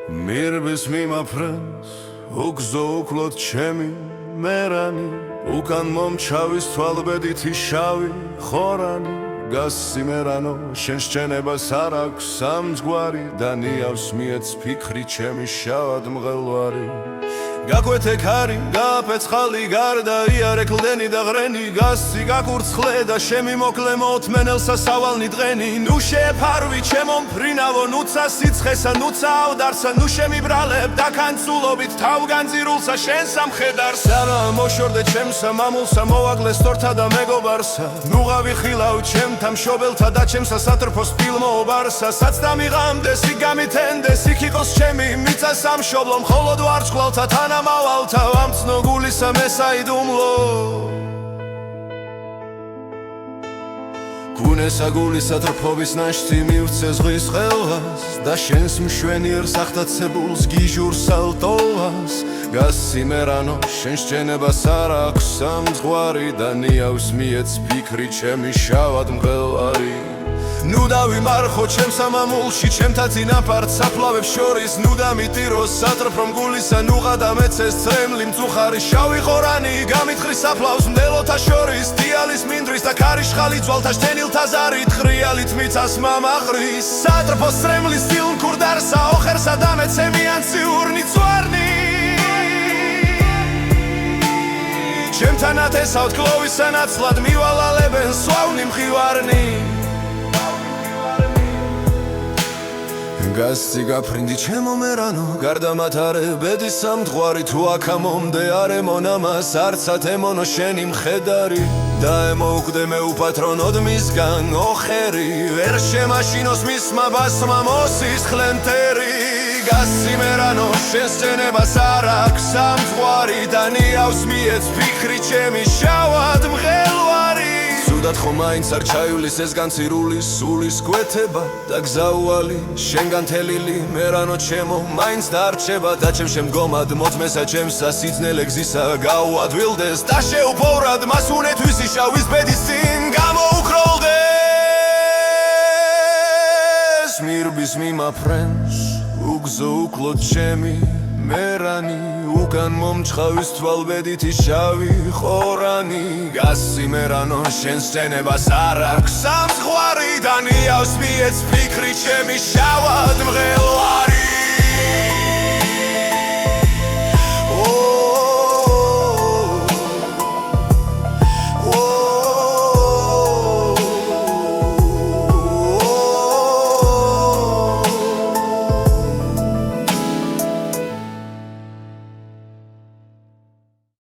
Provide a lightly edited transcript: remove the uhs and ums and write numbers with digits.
მირბის მიმაფრენს უგზო უკლოდ ჩემი მერანი უკან მომჩავის თვალბედითი შავი ხორანი გასიმერანო შენ სჩენებას არ აქვს სამძღვარი და ნიავს მიეც ფიქრი ჩემი შავად მღელვარი გაგვეთე ქარი, გაფეცხალი გარდა იარე კლდენი და ღრენი გასცი გაკურცხლე და შემიმოკლე მოთმენელსა სავალნი დღენი ნუ შეეფარვი ჩემო მფრინავო ნუცა სიცხესა ნუცა ავდარსა ნუ შემიბრალებ და კანცულობით თავგანძირულსა შენ სამხედარს არა მოშორდე ჩემსა მამულსა მოვაკლე სტორთა და მეგობარსა ნუ გავიხილავ ჩემთა მშობელთა და ჩემსა სატრფოს ფილმოობარსა საცდა მიღამდეს იგამითენდეს იქ იყოს ჩემი მიწა სამშობლო მხოლოდ ვარსკვლავთა თან ამავალთა ვამცნო გულისა მესაიდუმლო გუნესა გულისა ტრფობის ნაშთი მივცე ზღვის ხელას და შენს მშვენიერ სახტაცებულს გიჟურს ალტოვას გასიმერანო შენ სჩენებას არ აქვს სამძღვარი და ნიავს მიეც ფიქრი ჩემი შავად მღელვარი ნუ დავიმარხო ჩემს ამამულში ჩემთა წინაპართ საფლავებს შორის ნუ დამიტიროს სატრფო მგულისა ნუ გადამეცეს წრემლი მწუხარი შავი ხორანი გამიტხრის საფლავს მდელოთა შორის დიალის მინდრის და ქარიშხალი ძვალთა შთენილთა ზარით ხრიალით მიწას მამაყრის სატრფო წრემლის დილ მკურდარსა ოხერსა დამეცემიან ციურნი წვარნი ჩემთან ათესავთ კლოვისა ნაცვლად მივალალებენ სვავნი მხივარნი გასცი გაფრინდი ჩემო მერანო გარდა მათარე ბედის სამძღვარი თუ აქამომდე არ ემონამას არცად ემონო შენი მხედარი და ემოუკვდე მე უპატრონოდ მისგან ოხერი ვერ შემაშინოს მისმა ბასმა მოსისხლე მტერი გასცი მერანო შენ სცენებას არ აქვს სამძღვარი და ნიავს მიეც ფიქრი ჩემი შავად მღელვარი სუდად ხომ მაინც არ ჩაივლის ეს განცირულის სულის გვეთება და გზაუვალი შენგან თელილი მერანო ჩემო მაინც დარჩება და ჩემ შემდგომად მოწმესა ჩემსა სიძნელე გზისა გაუადვილდეს და შეუფოვრად მას უნეთვისი შავის ბედის წინ გამოუქროლდეს მირბის მიმაფრენს უგზო უკლოდ ჩემი მერანი უკან მომჩხავის თვალბედითი შავი ხორანი გასიმერანო შენ სცენებას არ აქვს სამძღვარი და ნიავს მიეც ფიქრი ჩემი შავად მღელვარი